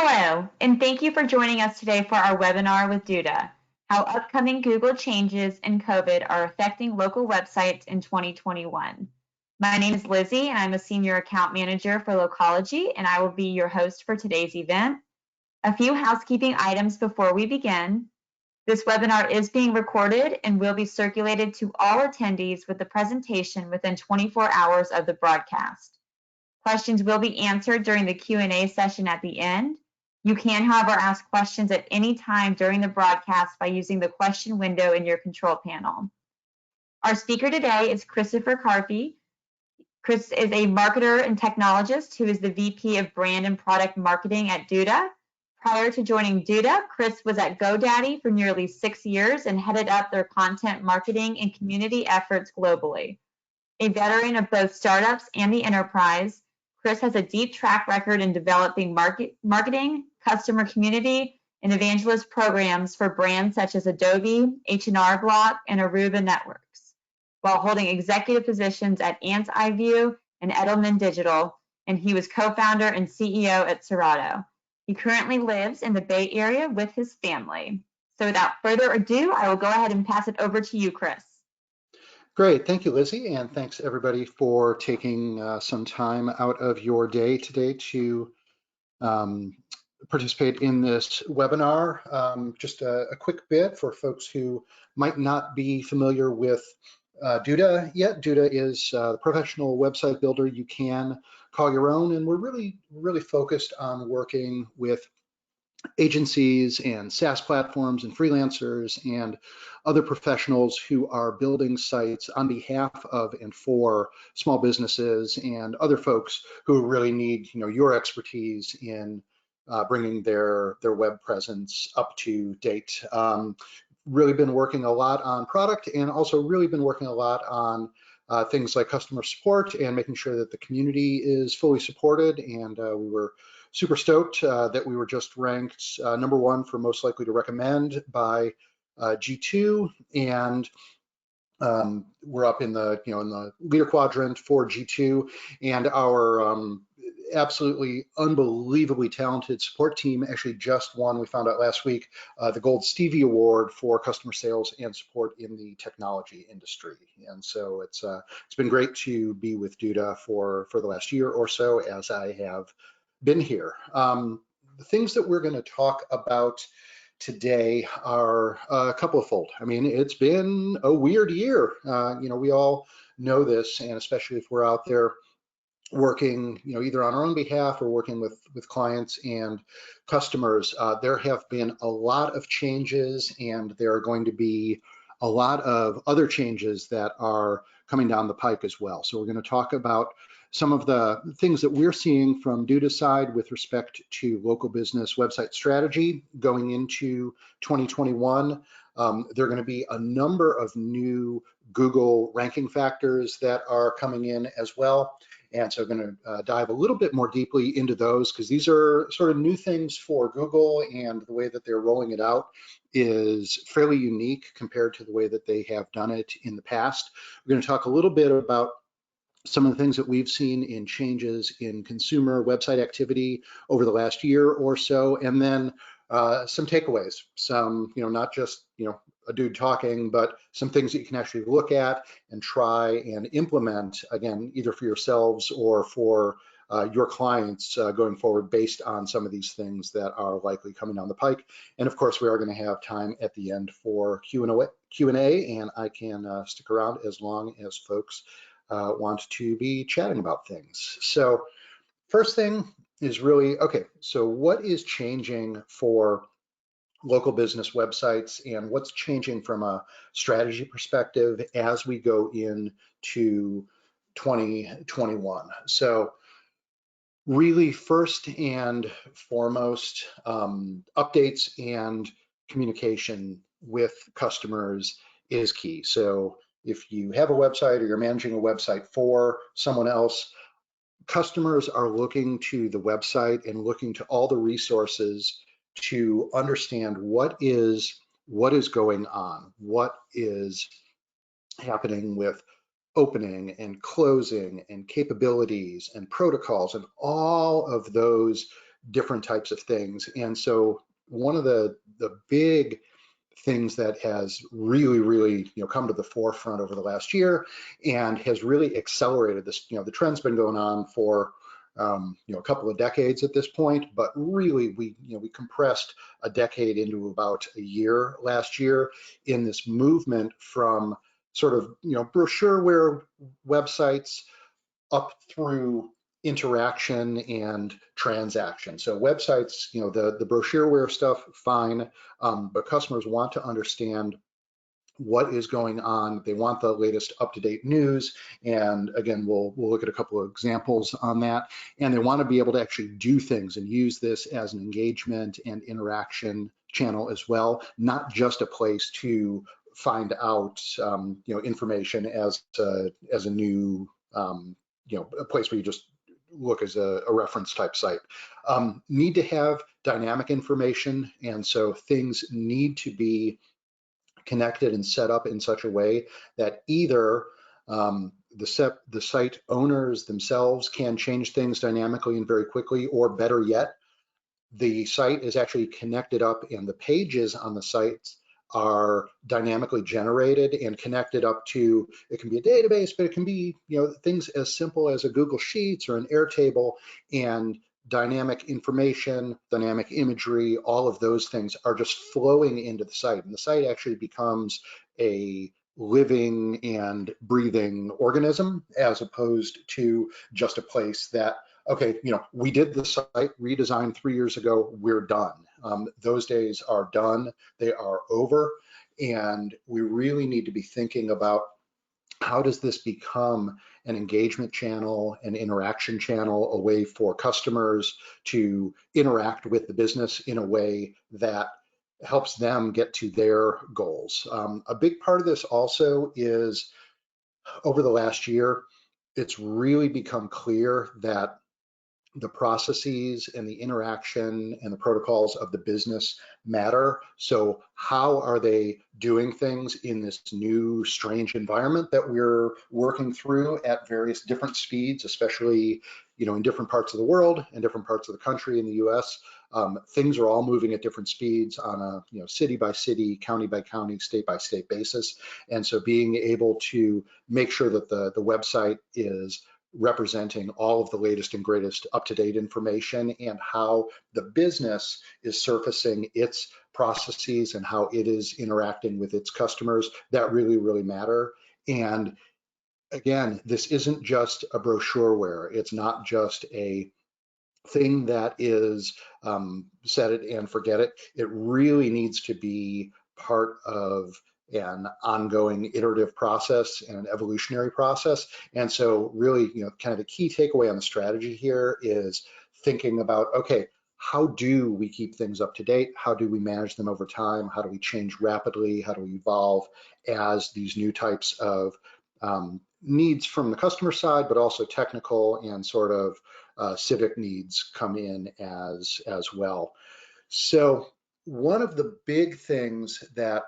Hello, and thank you for joining us today for our webinar with Duda, how upcoming Google changes and COVID are affecting local websites in 2021. My name is Lizzie, and I'm a Senior Account Manager for Localogy, and I will be your host for today's event. A few housekeeping items before we begin. This webinar is being recorded and will be circulated to all attendees with the presentation within 24 hours of the broadcast. Questions will be answered during the Q&A session at the end. You can, however, ask questions at any time during the broadcast by using the question window in your control panel. Our speaker today is Christopher Carpy. Chris is a marketer and technologist who is the VP of Brand and Product Marketing at Duda. Prior to joining Duda, Chris was at GoDaddy for nearly 6 years and headed up their content marketing and community efforts globally. A veteran of both startups and the enterprise, Chris has a deep track record in developing marketing, customer community, and evangelist programs for brands such as Adobe, H&R Block, and Aruba Networks, while holding executive positions at Ant iView and Edelman Digital, and he was co-founder and CEO at Serato. He currently lives in the Bay Area with his family. So without further ado, I will go ahead and pass it over to you, Chris. Great, thank you, Lizzie, and thanks everybody for taking some time out of your day today to participate in this webinar. Just a quick bit for folks who might not be familiar with Duda yet. Duda is the professional website builder you can call your own, and we're really focused on working with agencies and SaaS platforms and freelancers and other professionals who are building sites on behalf of and for small businesses and other folks who really need your expertise in bringing their web presence up to date. Really been working a lot on product, and also really been working a lot on things like customer support and making sure that the community is fully supported. And we were super stoked that we were just ranked #1 for most likely to recommend by G2, and we're up in the in the leader quadrant for G2, and our absolutely unbelievably talented support team actually just won, we found out last week, the Gold Stevie Award for customer sales and support in the technology industry. And so it's been great to be with Duda for the last year or so as I have been here. The things that we're going to talk about today are a couple of fold. I mean, it's been a weird year. We all know this, and especially if we're out there working, either on our own behalf or working with clients and customers, there have been a lot of changes, and there are going to be a lot of other changes that are coming down the pike as well. So we're going to talk about some of the things that we're seeing from Duda's side with respect to local business website strategy going into 2021. There are going to be a number of new Google ranking factors that are coming in as well. And so I'm going to dive a little bit more deeply into those, because these are sort of new things for Google, and the way that they're rolling it out is fairly unique compared to the way that they have done it in the past. We're going to talk a little bit about some of the things that we've seen in changes in consumer website activity over the last year or so, and then some takeaways, some, not just, a dude talking, but some things that you can actually look at and try and implement, again, either for yourselves or for your clients going forward, based on some of these things that are likely coming down the pike. And of course, we are going to have time at the end for Q&A, and I can stick around as long as folks want to be chatting about things. So first thing is really, okay, so what is changing for local business websites, and what's changing from a strategy perspective as we go into 2021? So really, first and foremost, updates and communication with customers is key. So if you have a website or you're managing a website for someone else, customers are looking to the website and looking to all the resources to understand what is going on, what is happening with opening and closing and capabilities and protocols and all of those different types of things. And so one of the big things that has really come to the forefront over the last year and has really accelerated this, the trend's been going on for a couple of decades at this point, but really we compressed a decade into about a year last year in this movement from sort of brochureware websites up through interaction and transaction. So websites, the brochureware stuff, fine, but customers want to understand what is going on. They want the latest up-to-date news. And again, we'll look at a couple of examples on that. And they want to be able to actually do things and use this as an engagement and interaction channel as well, not just a place to find out information as a new a place where you just look as a reference type site. Need to have dynamic information, and so things need to be connected and set up in such a way that either the site owners themselves can change things dynamically and very quickly, or better yet, the site is actually connected up and the pages on the sites are dynamically generated and connected up to, it can be a database, but it can be things as simple as a Google Sheets or an Airtable, and dynamic information, dynamic imagery, all of those things are just flowing into the site. And the site actually becomes a living and breathing organism, as opposed to just a place that, okay, we did the site redesign 3 years ago, we're done. Those days are done, they are over, and we really need to be thinking about how does this become an engagement channel, an interaction channel, a way for customers to interact with the business in a way that helps them get to their goals. A big part of this also is, over the last year, it's really become clear that the processes and the interaction and the protocols of the business matter. So how are they doing things in this new strange environment that we're working through at various different speeds, especially in different parts of the world and different parts of the country in the US. Things are all moving at different speeds on a city by city, county by county, state by state basis. And so being able to make sure that the website is representing all of the latest and greatest up-to-date information, and how the business is surfacing its processes and how it is interacting with its customers, that really matter. And again, this isn't just a brochureware. It's not just a thing that is set it and forget it. It really needs to be part of an ongoing iterative process and an evolutionary process. And so really, kind of the key takeaway on the strategy here is thinking about, okay, how do we keep things up to date? How do we manage them over time? How do we change rapidly? How do we evolve as these new types of needs from the customer side, but also technical and sort of civic needs come in as well. So one of the big things that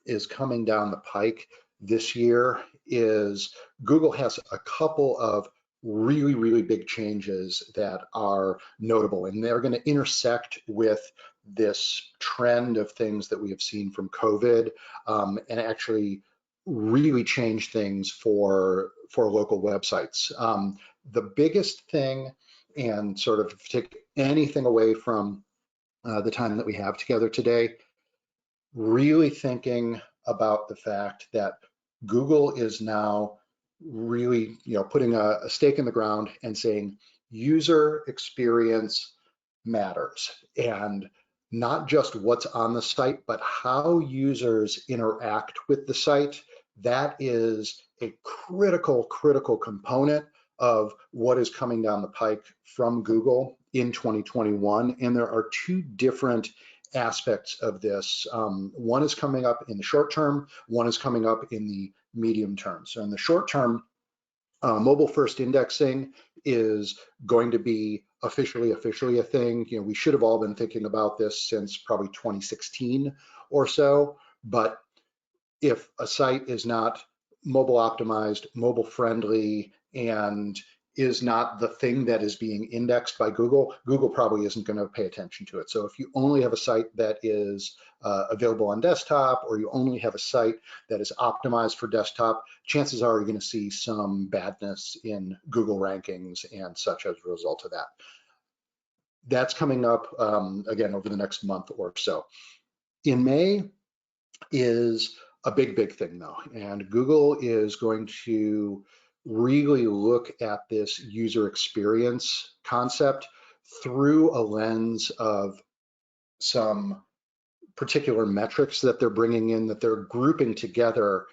is coming down the pike this year is Google has a couple of really big changes that are notable, and they're going to intersect with this trend of things that we have seen from COVID, and actually really change things for local websites. The biggest thing, and sort of take anything away from the time that we have together today, really thinking about the fact that Google is now really, putting a stake in the ground and saying user experience matters, and not just what's on the site, but how users interact with the site. That is a critical component of what is coming down the pike from Google in 2021. And there are two different aspects of this. One is coming up in the short term, one is coming up in the medium term. So in the short term, mobile first indexing is going to be officially a thing. We should have all been thinking about this since probably 2016 or so, but if a site is not mobile optimized, mobile friendly, and is not the thing that is being indexed by Google, Google probably isn't going to pay attention to it. So if you only have a site that is available on desktop, or you only have a site that is optimized for desktop, chances are you're going to see some badness in Google rankings and such as a result of that. That's coming up again over the next month or so. In May is a big thing though, and Google is going to really look at this user experience concept through a lens of some particular metrics that they're bringing in, that they're grouping together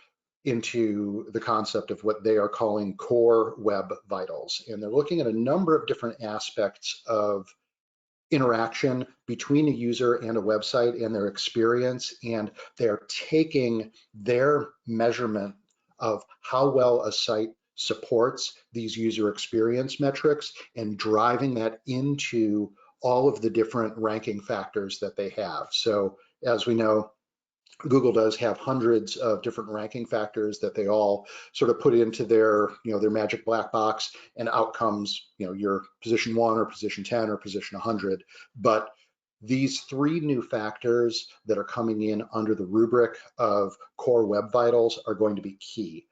into the concept of what they are calling core web vitals. And they're looking at a number of different aspects of interaction between a user and a website and their experience, and they're taking their measurement of how well a site supports these user experience metrics and driving that into all of the different ranking factors that they have. So as we know, Google does have hundreds of different ranking factors that they all sort of put into their, their magic black box, and out comes, your position 1 or position 10 or position 100. But these 3 new factors that are coming in under the rubric of core web vitals are going to be key.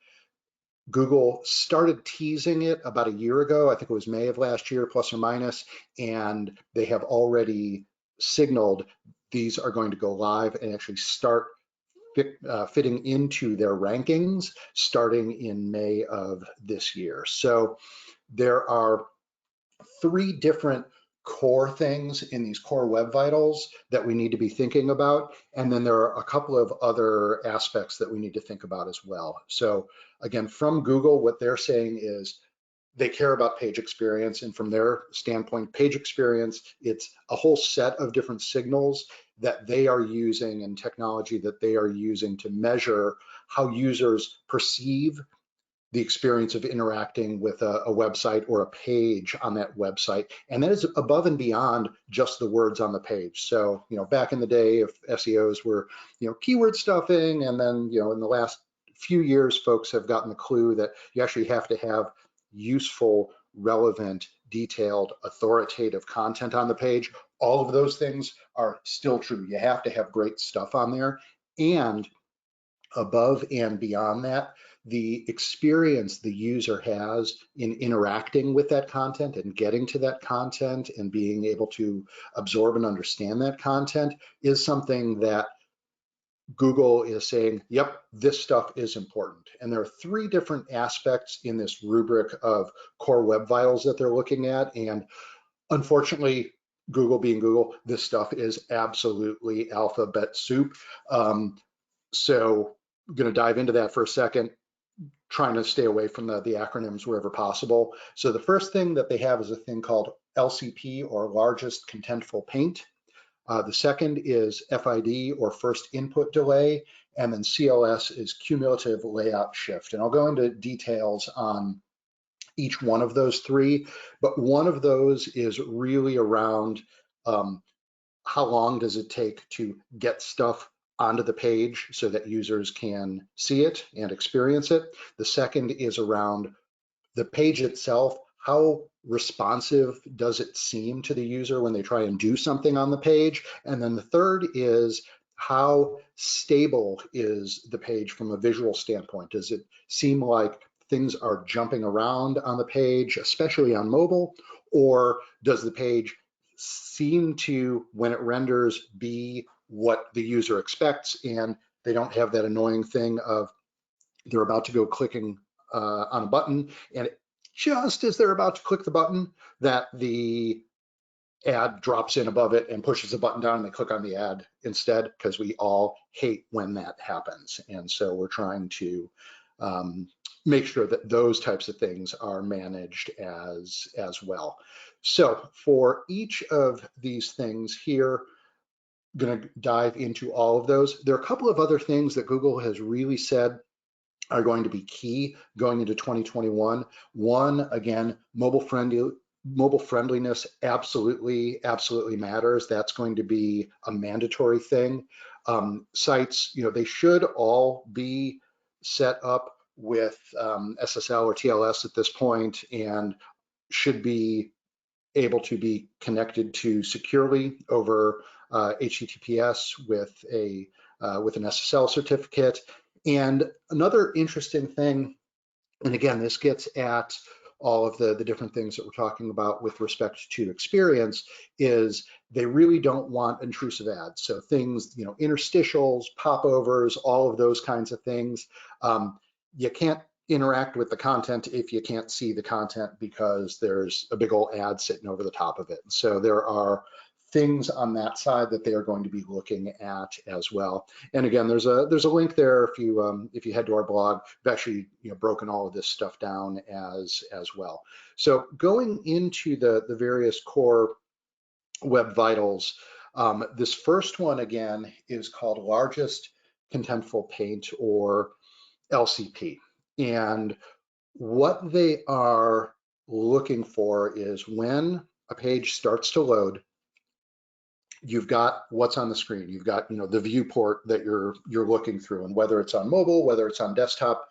Google started teasing it about a year ago. I think it was May of last year, plus or minus, and they have already signaled these are going to go live and actually start fitting into their rankings starting in May of this year. So there are 3 different core things in these core web vitals that we need to be thinking about. And then there are a couple of other aspects that we need to think about as well. So again, from Google, what they're saying is they care about page experience, and from their standpoint, page experience, it's a whole set of different signals that they are using and technology that they are using to measure how users perceive the experience of interacting with a website or a page on that website. And that is above and beyond just the words on the page. So, back in the day, if SEOs were, keyword stuffing, and then, in the last few years, folks have gotten the clue that you actually have to have useful, relevant, detailed, authoritative content on the page. All of those things are still true. You have to have great stuff on there. And above and beyond that, the experience the user has in interacting with that content and getting to that content and being able to absorb and understand that content is something that Google is saying, yep, this stuff is important. And there are 3 different aspects in this rubric of core web vitals that they're looking at. And unfortunately, Google being Google, this stuff is absolutely alphabet soup. So I'm going to dive into that for a second, trying to stay away from the acronyms wherever possible. So the first thing that they have is a thing called LCP, or largest contentful paint. The second is FID, or first input delay, and then CLS is cumulative layout shift. And I'll go into details on each one of those 3, but one of those is really around how long does it take to get stuff onto the page so that users can see it and experience it. The second is around the page itself. How responsive does it seem to the user when they try and do something on the page? And then the third is, how stable is the page from a visual standpoint? Does it seem like things are jumping around on the page, especially on mobile? Or does the page seem to, when it renders, be what the user expects, and they don't have that annoying thing of they're about to go clicking on a button, and just as they're about to click the button, that the ad drops in above it and pushes the button down, and they click on the ad instead, because we all hate when that happens. And so we're trying to make sure that those types of things are managed as well. So for each of these things here, going to dive into all of those. There are a couple of other things that Google has really said are going to be key going into 2021. One, again, mobile friendliness absolutely matters. That's going to be a mandatory thing. Sites, they should all be set up with SSL or TLS at this point, and should be able to be connected to securely over HTTPS with an SSL certificate. And another interesting thing, and again, this gets at all of the different things that we're talking about with respect to experience, is they really don't want intrusive ads. So things, interstitials, popovers, all of those kinds of things. You can't interact with the content if you can't see the content because there's a big old ad sitting over the top of it. So there are things on that side that they are going to be looking at as well. And again, there's a link there if you head to our blog. We've actually broken all of this stuff down as well. So going into the various core web vitals, this first one again is called largest contentful paint, or LCP. And what they are looking for is when a page starts to load, you've got what's on the screen. You've got the viewport that you're looking through, and whether it's on mobile, whether it's on desktop,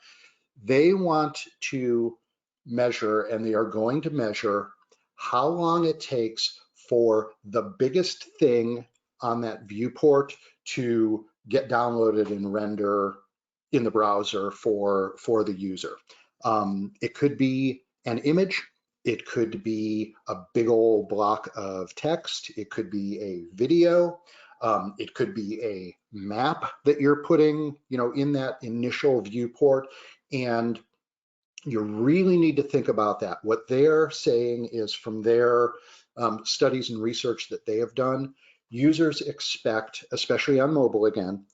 they want to measure, and they are going to measure how long it takes for the biggest thing on that viewport to get downloaded and render in the browser for the user. It could be an image. It could be a big old block of text. It could be a video. It could be a map that you're putting, in that initial viewport. And you really need to think about that. What they're saying is, from their studies and research that they have done, users expect, especially on mobile again,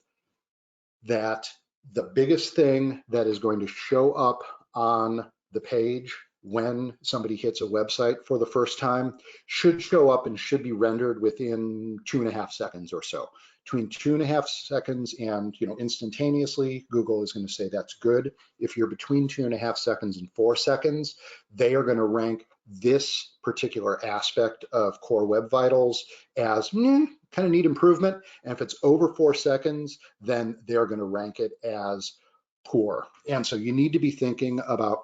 that the biggest thing that is going to show up on the page when somebody hits a website for the first time should show up and should be rendered within 2.5 seconds or so. Between 2.5 seconds and instantaneously, Google is going to say that's good. If you're between 2.5 seconds and 4 seconds, they are going to rank this particular aspect of Core Web Vitals as kind of need improvement. And if it's over 4 seconds, then they're going to rank it as poor. And so you need to be thinking about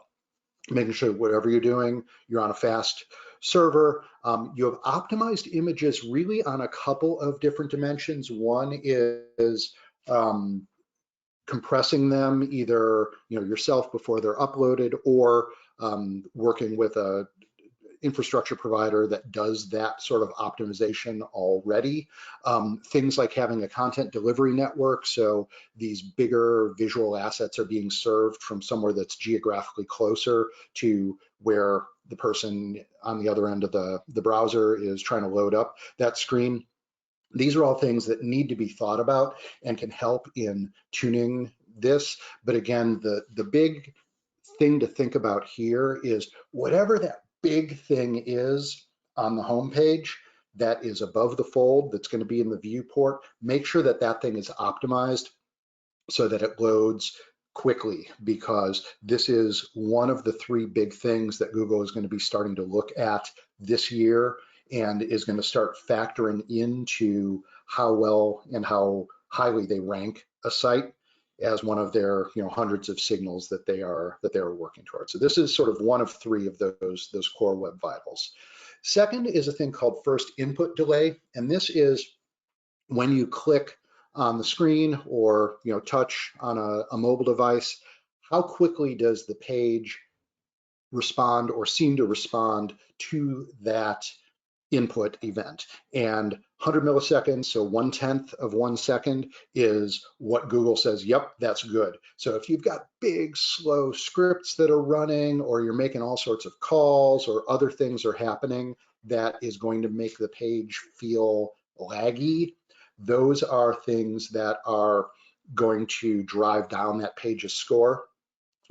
making sure that whatever you're doing, you're on a fast server. You have optimized images really on a couple of different dimensions. One is compressing them either yourself before they're uploaded, or working with a infrastructure provider that does that sort of optimization already. Things like having a content delivery network, so these bigger visual assets are being served from somewhere that's geographically closer to where the person on the other end of the browser is trying to load up that screen. These are all things that need to be thought about and can help in tuning this. But again, the big thing to think about here is whatever that big thing is on the home page that is above the fold, that's going to be in the viewport, make sure that that thing is optimized so that it loads quickly, because this is one of the 3 big things that Google is going to be starting to look at this year, and is going to start factoring into how well and how highly they rank a site as one of their hundreds of signals that they are working towards. So this is sort of one of 3 of those core web vitals. Second is a thing called first input delay, and this is when you click on the screen or touch on a mobile device, how quickly does the page respond or seem to respond to that input event. And 100 milliseconds, so 1/10 of 1 second, is what Google says, yep, that's good. So if you've got big, slow scripts that are running, or you're making all sorts of calls, or other things are happening that is going to make the page feel laggy, those are things that are going to drive down that page's score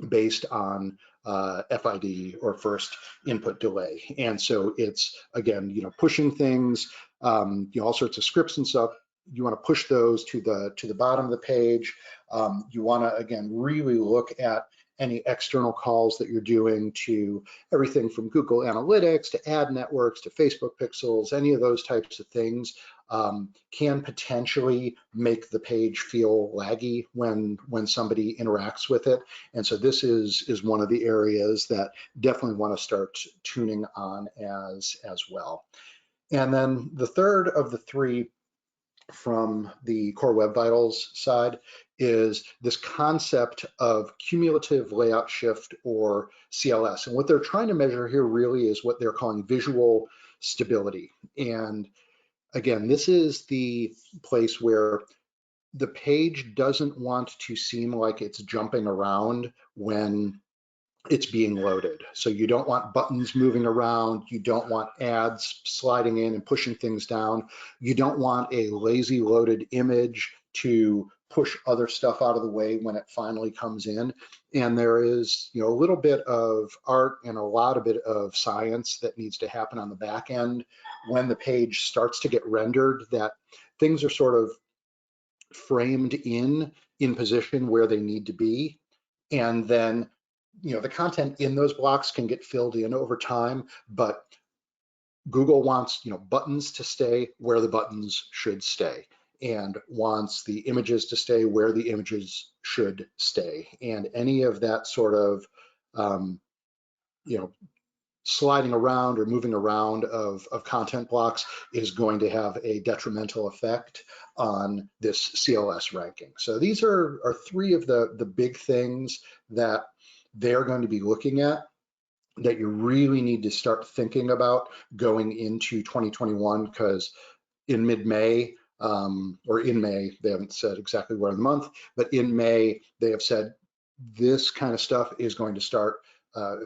based on FID, or first input delay. And so it's, again, pushing things, all sorts of scripts and stuff. You want to push those to the bottom of the page. You want to, again, really look at any external calls that you're doing to everything from Google Analytics to ad networks to Facebook pixels, any of those types of things can potentially make the page feel laggy when somebody interacts with it. And so this is one of the areas that definitely want to start tuning on as well. And then the third of the three from the Core Web Vitals side is this concept of cumulative layout shift, or CLS. And what they're trying to measure here really is what they're calling visual stability. And again, this is the place where the page doesn't want to seem like it's jumping around when it's being loaded. So you don't want buttons moving around. You don't want ads sliding in and pushing things down. You don't want a lazy loaded image to push other stuff out of the way when it finally comes in. And there is, a little bit of art and a lot of bit of science that needs to happen on the back end when the page starts to get rendered, that things are sort of framed in position where they need to be. And then the content in those blocks can get filled in over time, but Google wants buttons to stay where the buttons should stay, and wants the images to stay where the images should stay. And any of that sort of sliding around or moving around of content blocks is going to have a detrimental effect on this CLS ranking. So these are three of the big things that they're going to be looking at, that you really need to start thinking about going into 2021, because in mid-May, or in May, they haven't said exactly where in the month, but in May, they have said this kind of stuff is going to start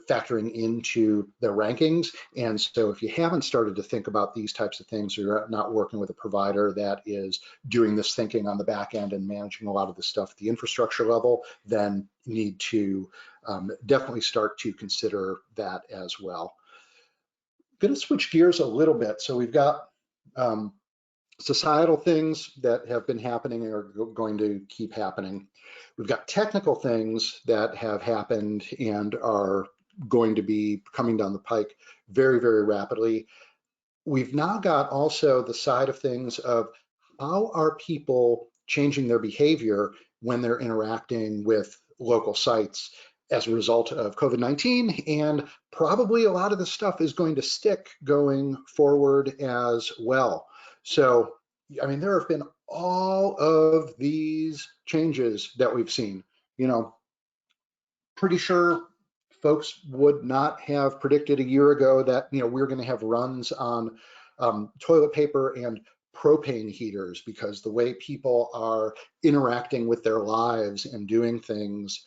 factoring into the rankings. And so if you haven't started to think about these types of things, or you're not working with a provider that is doing this thinking on the back end and managing a lot of the stuff at the infrastructure level, then you need to definitely start to consider that as well. I'm going to switch gears a little bit. So we've got societal things that have been happening and are going to keep happening. We've got technical things that have happened and are going to be coming down the pike very, very rapidly. We've now got also the side of things of how are people changing their behavior when they're interacting with local sites as a result of COVID-19, and probably a lot of the stuff is going to stick going forward as well. So, there have been all of these changes that we've seen. Pretty sure folks would not have predicted a year ago that we're going to have runs on toilet paper and propane heaters, because the way people are interacting with their lives and doing things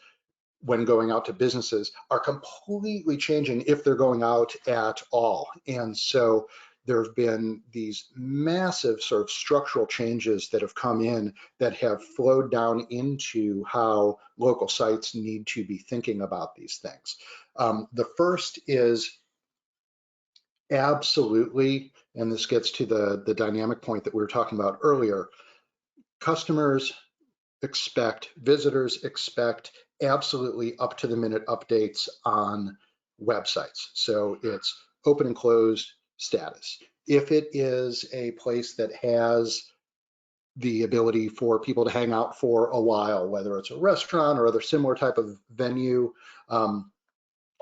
when going out to businesses are completely changing, if they're going out at all. And so there have been these massive sort of structural changes that have come in that have flowed down into how local sites need to be thinking about these things. The first is absolutely, and this gets to the dynamic point that we were talking about earlier, customers expect, visitors expect absolutely up to the minute updates on websites. So it's open and closed status. If it is a place that has the ability for people to hang out for a while, whether it's a restaurant or other similar type of venue,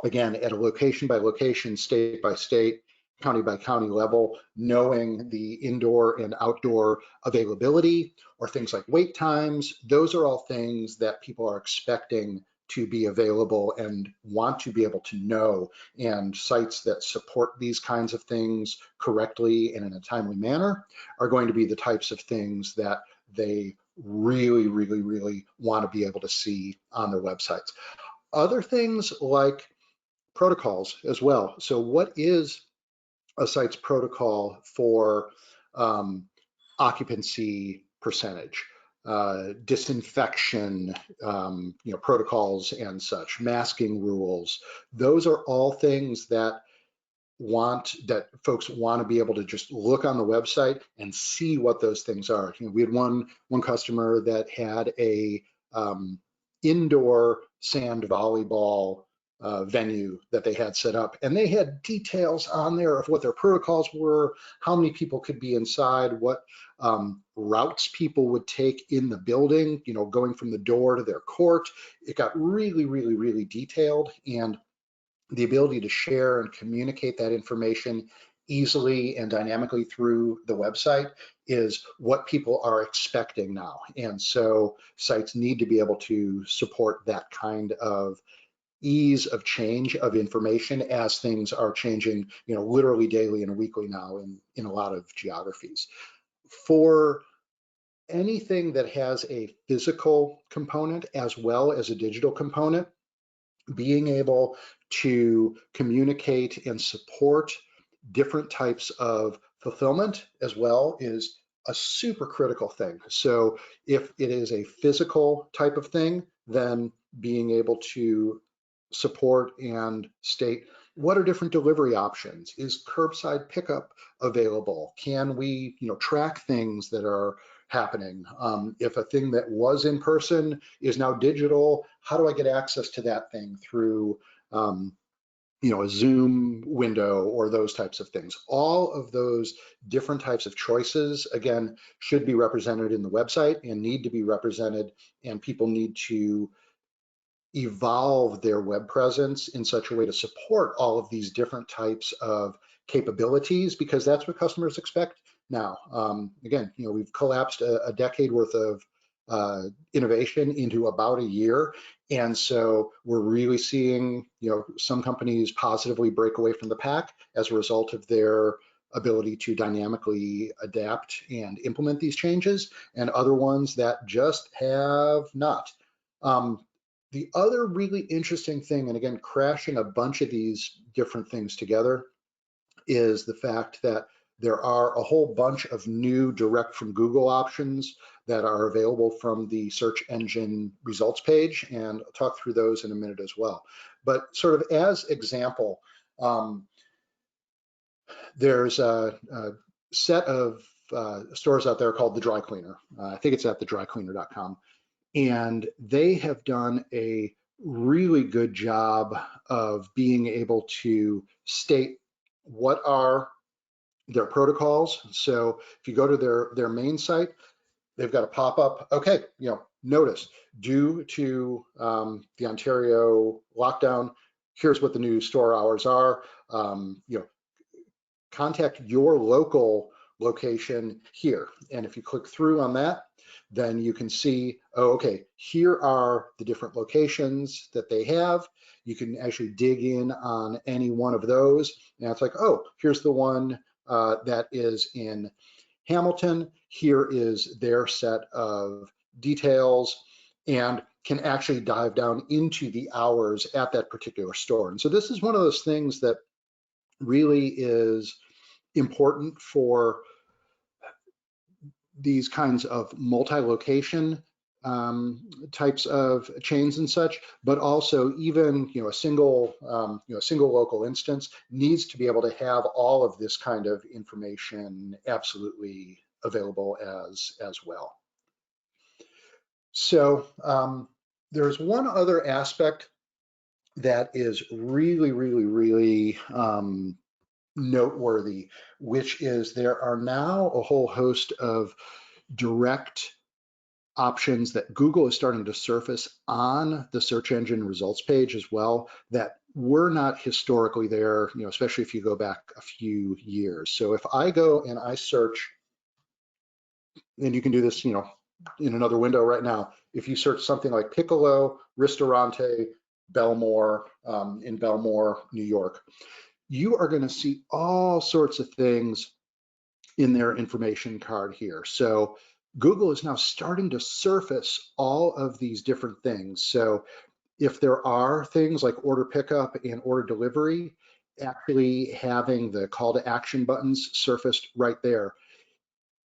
again, at a location by location, state by state, county by county level, knowing the indoor and outdoor availability, or things like wait times, those are all things that people are expecting to be available and want to be able to know. And sites that support these kinds of things correctly and in a timely manner are going to be the types of things that they really, really, really want to be able to see on their websites. Other things like protocols as well. So what is a site's protocol for occupancy percentage, disinfection, protocols and such, masking rules? Those are all things that folks want to be able to just look on the website and see what those things are. We had one customer that had a indoor sand volleyball venue that they had set up, and they had details on there of what their protocols were, how many people could be inside, what routes people would take in the building, going from the door to their court. It got really, really, really detailed, and the ability to share and communicate that information easily and dynamically through the website is what people are expecting now. And so sites need to be able to support that kind of ease of change of information as things are changing, literally daily and weekly now in a lot of geographies. For anything that has a physical component as well as a digital component, being able to communicate and support different types of fulfillment as well is a super critical thing. So if it is a physical type of thing, then being able to support and state what are different delivery options? Is curbside pickup available? Can we, track things that are happening? If a thing that was in person is now digital, how do I get access to that thing through, a Zoom window or those types of things? All of those different types of choices, again, should be represented in the website and need to be represented, and people need to evolve their web presence in such a way to support all of these different types of capabilities, because that's what customers expect now. Again, we've collapsed a decade worth of innovation into about a year. And so we're really seeing, some companies positively break away from the pack as a result of their ability to dynamically adapt and implement these changes, and other ones that just have not. The other really interesting thing, and again, crashing a bunch of these different things together, is the fact that there are a whole bunch of new direct from Google options that are available from the search engine results page, and I'll talk through those in a minute as well. But sort of as example, there's a set of stores out there called The Dry Cleaner. I think it's at thedrycleaner.com. And they have done a really good job of being able to state what are their protocols. So if you go to their main site, they've got a pop-up, okay, notice, due to the Ontario lockdown, here's what the new store hours are. Contact your local location here. And if you click through on that, then you can see, oh, okay, here are the different locations that they have. You can actually dig in on any one of those. And it's like, oh, here's the one that is in Hamilton. Here is their set of details, and can actually dive down into the hours at that particular store. And so this is one of those things that really is important for these kinds of multi-location types of chains and such, but also even a single local instance needs to be able to have all of this kind of information absolutely available as well. So there's one other aspect that is really, really, really noteworthy, which is there are now a whole host of direct options that Google is starting to surface on the search engine results page as well that were not historically there, especially if you go back a few years. So if I go and I search, and you can do this, in another window right now, if you search something like Piccolo, Ristorante, Belmore, in Belmore, New York, you are going to see all sorts of things in their information card here. So Google is now starting to surface all of these different things. So if there are things like order pickup and order delivery, actually having the call to action buttons surfaced right there.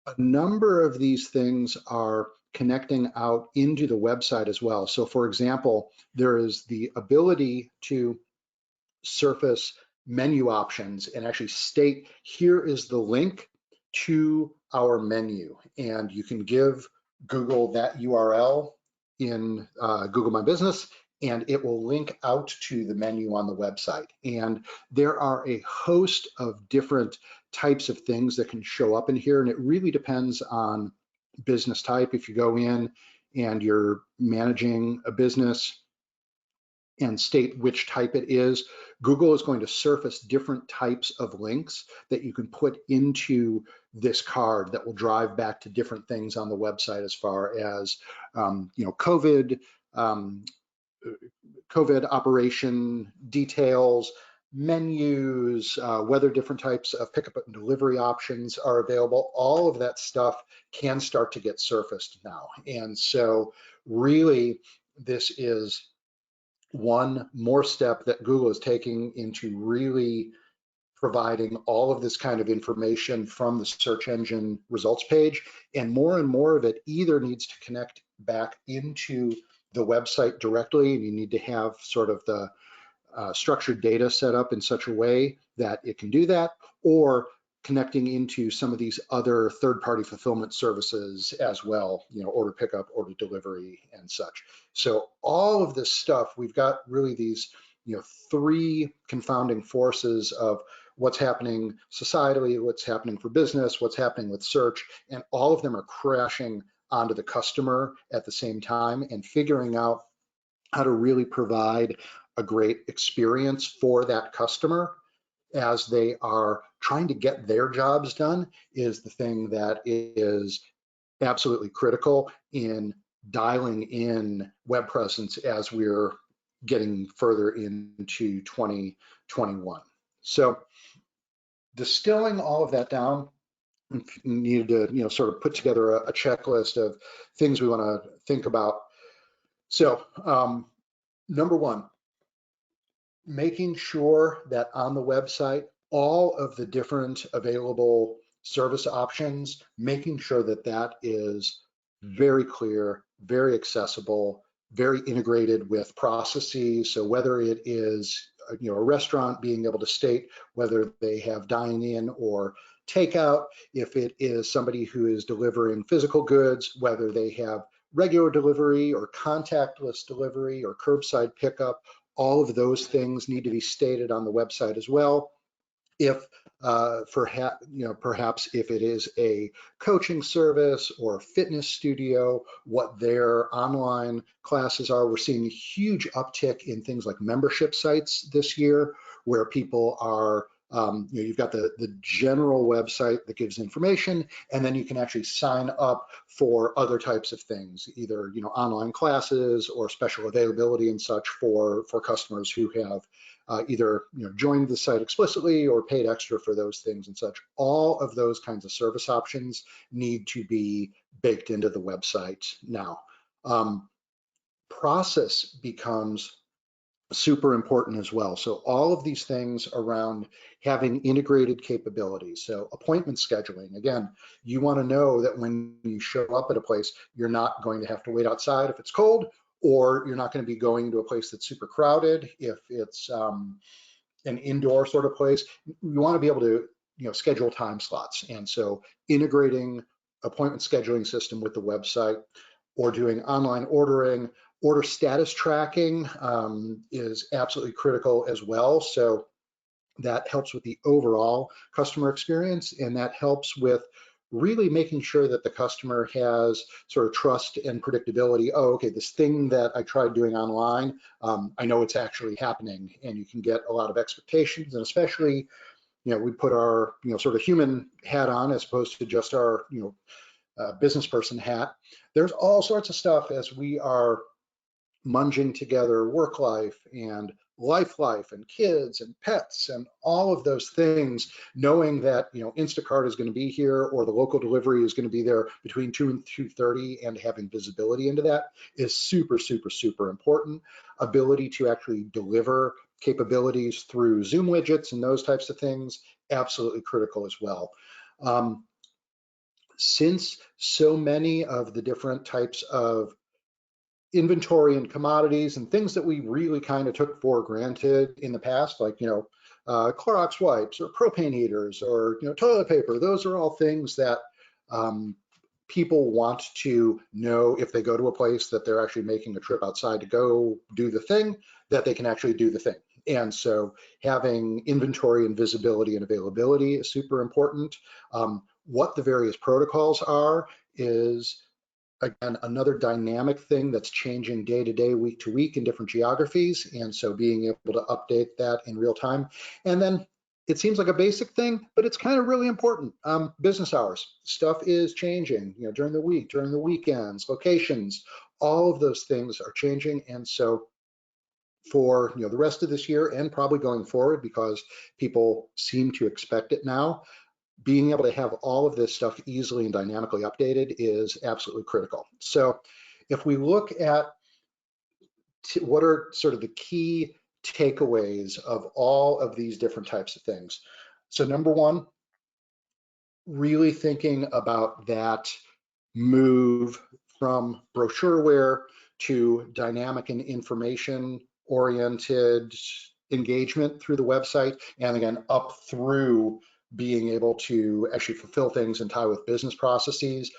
A number of these things are connecting out into the website as well. So for example, there is the ability to surface menu options and actually state, here is the link to our menu. And you can give Google that URL in Google My Business, and it will link out to the menu on the website. And there are a host of different types of things that can show up in here, and it really depends on business type. If you go in and you're managing a business and state which type it is, Google is going to surface different types of links that you can put into this card that will drive back to different things on the website as far as COVID, COVID operation details, menus, whether different types of pickup and delivery options are available. All of that stuff can start to get surfaced now. And so really, this is one more step that Google is taking into really providing all of this kind of information from the search engine results page. And more of it either needs to connect back into the website directly, and you need to have sort of the structured data set up in such a way that it can do that, or connecting into some of these other third-party fulfillment services as well, order pickup, order delivery, and such. So all of this stuff, we've got really these, three confounding forces of what's happening societally, what's happening for business, what's happening with search, and all of them are crashing onto the customer at the same time, and figuring out how to really provide a great experience for that customer as they are trying to get their jobs done is the thing that is absolutely critical in dialing in web presence as we're getting further into 2021. So distilling all of that down, needed to sort of put together a checklist of things we want to think about. So number one, making sure that on the website, all of the different available service options, making sure that that is very clear, very accessible, very integrated with processes. So whether it is a restaurant being able to state whether they have dine-in or takeout, if it is somebody who is delivering physical goods, whether they have regular delivery or contactless delivery or curbside pickup, all of those things need to be stated on the website as well. If perhaps if it is a coaching service or a fitness studio, what their online classes are. We're seeing a huge uptick in things like membership sites this year, where people are, you've got the general website that gives information, and then you can actually sign up for other types of things, either online classes or special availability and such for customers who have either joined the site explicitly or paid extra for those things and such. All of those kinds of service options need to be baked into the website now. Process becomes super important as well. So all of these things around having integrated capabilities. So appointment scheduling, again, you want to know that when you show up at a place, you're not going to have to wait outside if it's cold, or you're not going to be going to a place that's super crowded if it's an indoor sort of place. You want to be able to schedule time slots. And so integrating appointment scheduling system with the website, or doing online ordering, order status tracking is absolutely critical as well. So that helps with the overall customer experience, and that helps with really making sure that the customer has sort of trust and predictability. Oh, okay, this thing that I tried doing online, I know it's actually happening, and you can get a lot of expectations. And especially, we put our sort of human hat on as opposed to just our business person hat. There's all sorts of stuff as we are munging together work life and life and kids and pets and all of those things, knowing that Instacart is going to be here, or the local delivery is going to be there between 2 and 2:30, and having visibility into that is super, super, super important. Ability to actually deliver capabilities through Zoom widgets and those types of things, absolutely critical as well. Since so many of the different types of inventory and commodities and things that we really kind of took for granted in the past, like Clorox wipes or propane heaters or toilet paper, those are all things that people want to know if they go to a place that they're actually making a trip outside to go do the thing, that they can actually do the thing. And so having inventory and visibility and availability is super important. What the various protocols are is, again, another dynamic thing that's changing day to day, week to week in different geographies. And so being able to update that in real time. And then it seems like a basic thing, but it's kind of really important. Business hours, stuff is changing, during the week, during the weekends, locations, all of those things are changing. And so for the rest of this year and probably going forward, because people seem to expect it now, being able to have all of this stuff easily and dynamically updated is absolutely critical. So if we look at what are sort of the key takeaways of all of these different types of things. So number one, really thinking about that move from brochureware to dynamic and information oriented engagement through the website, and again up through being able to actually fulfill things and tie with business processes,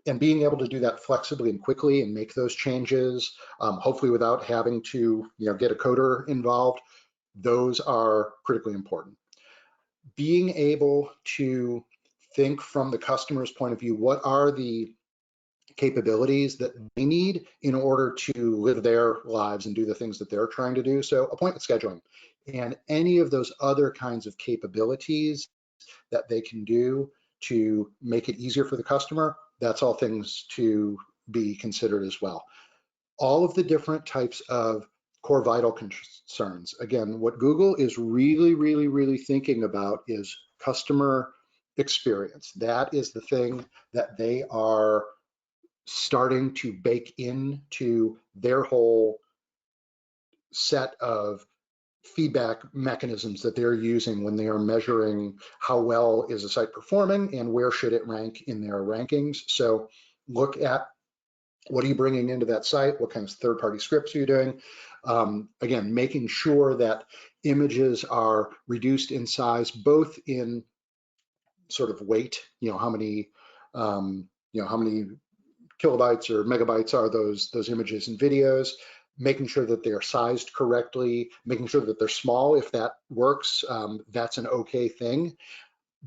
and being able to do that flexibly and quickly and make those changes, hopefully without having to get a coder involved. Those are critically important. Being able to think from the customer's point of view, what are the capabilities that they need in order to live their lives and do the things that they're trying to do. So appointment scheduling and any of those other kinds of capabilities that they can do to make it easier for the customer, that's all things to be considered as well. All of the different types of core vital concerns. Again, what Google is really, really, really thinking about is customer experience. That is the thing that they are starting to bake into their whole set of feedback mechanisms that they're using when they are measuring how well is a site performing and where should it rank in their rankings. So look at what are you bringing into that site, what kinds of third-party scripts are you doing. Again, making sure that images are reduced in size, both in sort of weight, how many kilobytes or megabytes are those images and videos, making sure that they are sized correctly, making sure that they're small if that works, that's an okay thing.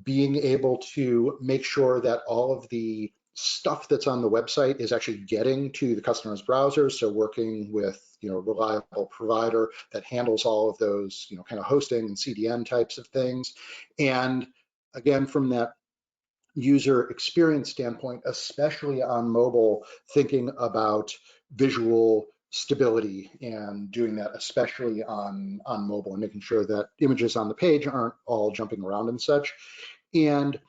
Being able to make sure that all of the stuff that's on the website is actually getting to the customer's browser, so working with a reliable provider that handles all of those kind of hosting and CDN types of things. And again, from that user experience standpoint, especially on mobile, thinking about visual stability and doing that especially on mobile, and making sure that images on the page aren't all jumping around and such. And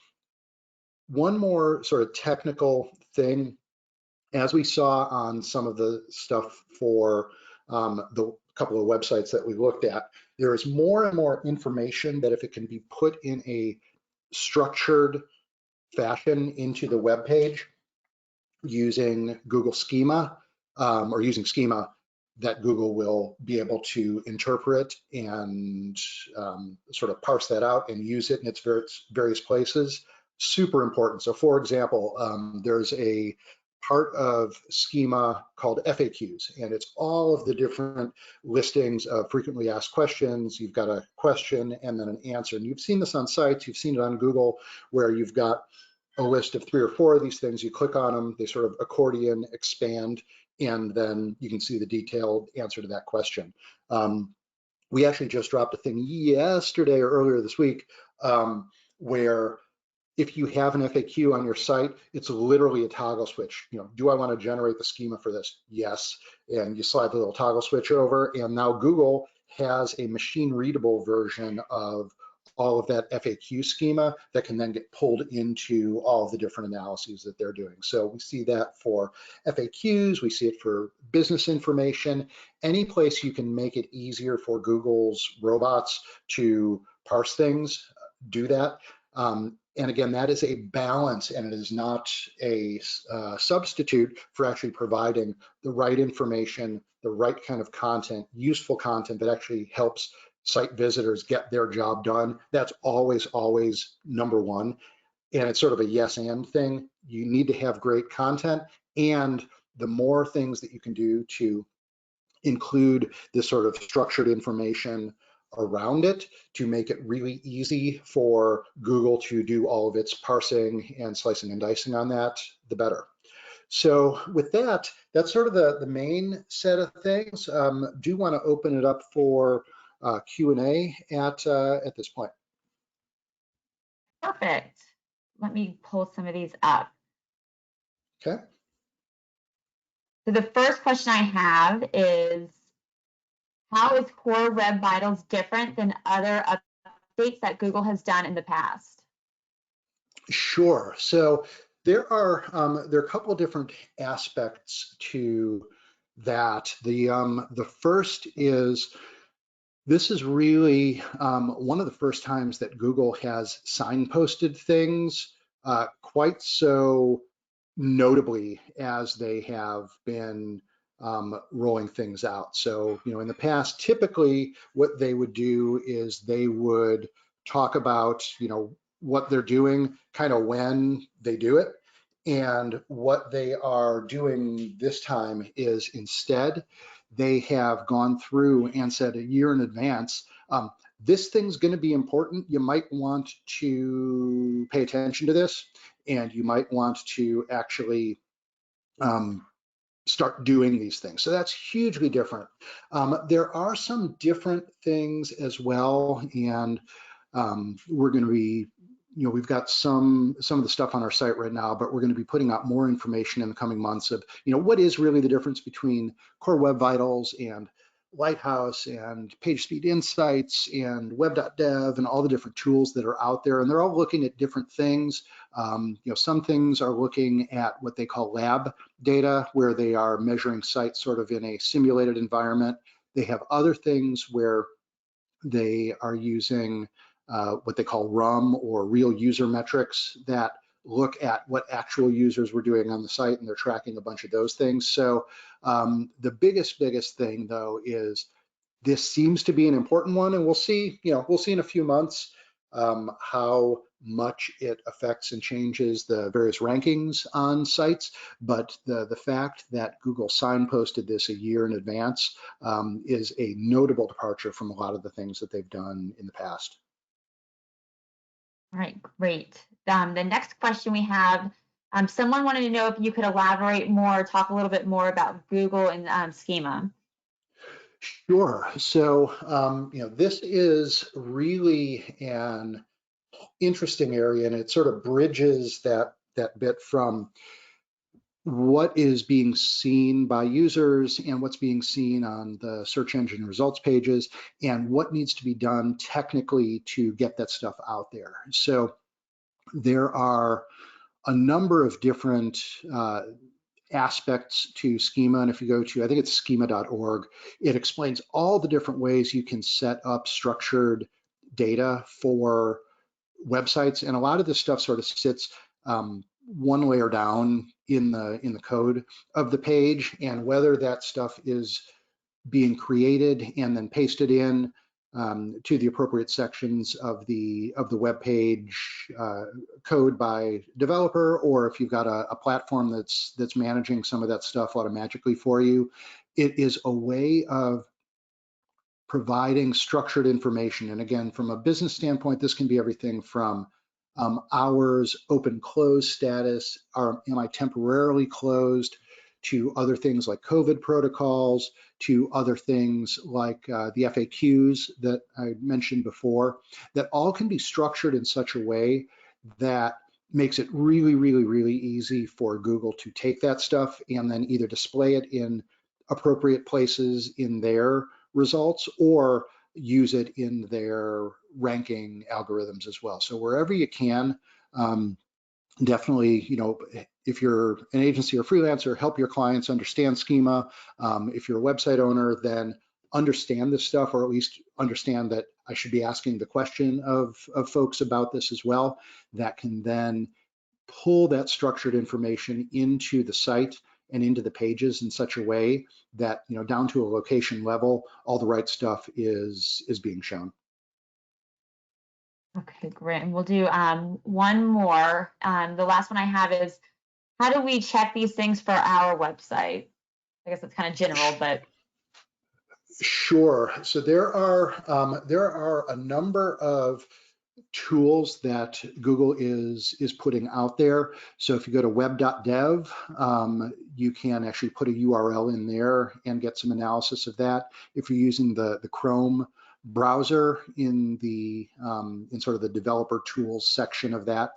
one more sort of technical thing, as we saw on some of the stuff for the couple of websites that we looked at, there is more and more information that if it can be put in a structured fashion into the web page using Google Schema, or using Schema, that Google will be able to interpret and sort of parse that out and use it in its various places. Super important. So for example, there's a part of Schema called FAQs, and it's all of the different listings of frequently asked questions. You've got a question and then an answer. And you've seen this on sites, you've seen it on Google, where you've got a list of 3 or 4 of these things. You click on them, they sort of accordion, expand, and then you can see the detailed answer to that question. We actually just dropped a thing yesterday or earlier this week where if you have an FAQ on your site, it's literally a toggle switch. Do I want to generate the schema for this? Yes. And you slide the little toggle switch over, and now Google has a machine readable version of all of that FAQ schema that can then get pulled into all of the different analyses that they're doing. So we see that for FAQs, we see it for business information. Any place you can make it easier for Google's robots to parse things, do that. And again, that is a balance, and it is not a substitute for actually providing the right information, the right kind of content, useful content that actually helps site visitors get their job done. That's always, always number one. and it's sort of a yes and thing. You need to have great content, and the more things that you can do to include this sort of structured information around it to make it really easy for Google to do all of its parsing and slicing and dicing on that, the better. So with that, that's sort of the main set of things. Do want to open it up for Q&A at this point. Perfect. Let me pull some of these up. Okay. So the first question I have is, how is Core Web Vitals different than other updates that Google has done in the past? Sure. So there are a couple of different aspects to that. The first is, this is really one of the first times that Google has signposted things quite so notably as they have been rolling things out. So, in the past, typically what they would do is they would talk about, what they're doing, kind of when they do it. And what they are doing this time is, instead, they have gone through and said a year in advance, this thing's going to be important. You might want to pay attention to this, and you might want to actually start doing these things. So that's hugely different. There are some different things as well, and we're going to be, we've got some of the stuff on our site right now, but we're going to be putting out more information in the coming months of, what is really the difference between Core Web Vitals and Lighthouse and PageSpeed Insights and web.dev and all the different tools that are out there. And they're all looking at different things. Some things are looking at what they call lab data, where they are measuring sites sort of in a simulated environment. They have other things where they are using what they call RUM, or real user metrics, that look at what actual users were doing on the site, and they're tracking a bunch of those things. So the biggest thing, though, is this seems to be an important one, and we'll see in a few months how much it affects and changes the various rankings on sites. But the fact that Google signposted this a year in advance is a notable departure from a lot of the things that they've done in the past. All right, great. The next question we have, someone wanted to know if you could elaborate more, talk a little bit more about Google and schema. Sure. So, this is really an interesting area, and it sort of bridges that bit from what is being seen by users and what's being seen on the search engine results pages, and what needs to be done technically to get that stuff out there. So there are a number of different aspects to schema, and if you go to, I think it's schema.org, it explains all the different ways you can set up structured data for websites, and a lot of this stuff sort of sits one layer down in the code of the page, and whether that stuff is being created and then pasted in to the appropriate sections of the web page code by developer, or if you've got a platform that's managing some of that stuff automatically for you, it is a way of providing structured information. And again, from a business standpoint, this can be everything from hours, open close status, am I temporarily closed, to other things like COVID protocols, to other things like the FAQs that I mentioned before, that all can be structured in such a way that makes it really easy for Google to take that stuff and then either display it in appropriate places in their results, or use it in their ranking algorithms as well. So wherever you can, definitely, if you're an agency or freelancer, help your clients understand schema. If you're a website owner, then understand this stuff, or at least understand that I should be asking the question of folks about this as well. That can then pull that structured information into the site and into the pages in such a way that, down to a location level, all the right stuff is being shown. Okay, great. And we'll do one more. The last one I have is, how do we check these things for our website? I guess that's kind of general, but Sure. So there are a number of tools that Google is putting out there. So if you go to web.dev, you can actually put a URL in there and get some analysis of that. If you're using the Chrome browser in the in sort of the developer tools section of that,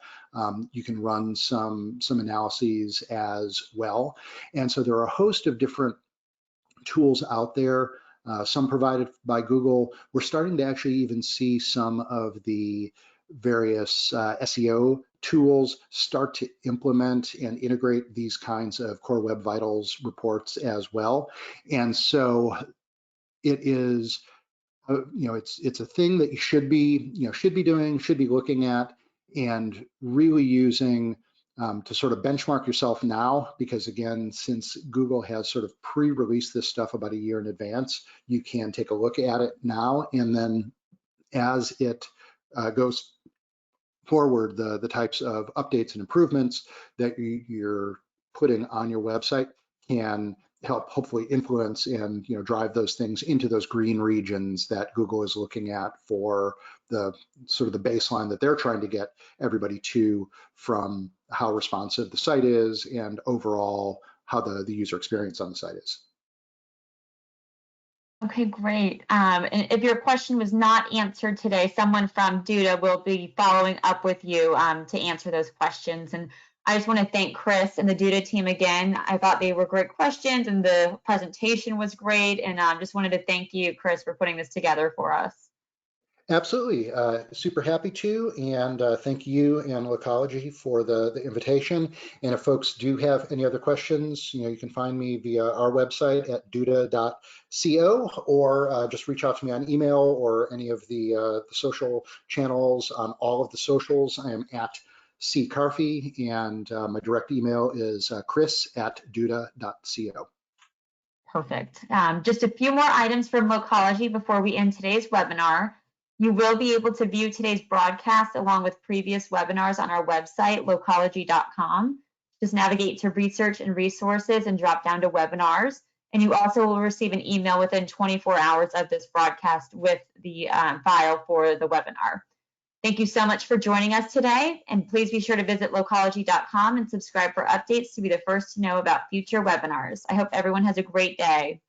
you can run some analyses as well. And so there are a host of different tools out there, some provided by Google. We're starting to actually even see some of the various SEO tools start to implement and integrate these kinds of Core Web Vitals reports as well. And so it is, it's a thing that you should be, doing, should be looking at, and really using to sort of benchmark yourself now, because again, since Google has sort of pre-released this stuff about a year in advance, you can take a look at it now, and then as it goes forward, the types of updates and improvements that you're putting on your website can help hopefully influence and drive those things into those green regions that Google is looking at for the sort of the baseline that they're trying to get everybody to, from how responsive the site is and overall how the user experience on the site is. okay, great. And if your question was not answered today, someone from Duda will be following up with you to answer those questions. And I just want to thank Chris and the Duda team again. I thought they were great questions and the presentation was great. And just wanted to thank you, Chris, for putting this together for us. Absolutely. Super happy to, and thank you and Localogy for the invitation. And if folks do have any other questions, you can find me via our website at duda.co, or just reach out to me on email or any of the social channels. On all of the socials, I am at ccarfy, and my direct email is chris@duda.co. Perfect. Just a few more items from Localogy before we end today's webinar. You will be able to view today's broadcast along with previous webinars on our website, localogy.com. Just navigate to research and resources and drop down to webinars. And you also will receive an email within 24 hours of this broadcast with the file for the webinar. Thank you so much for joining us today, and please be sure to visit localogy.com and subscribe for updates to be the first to know about future webinars. I hope everyone has a great day.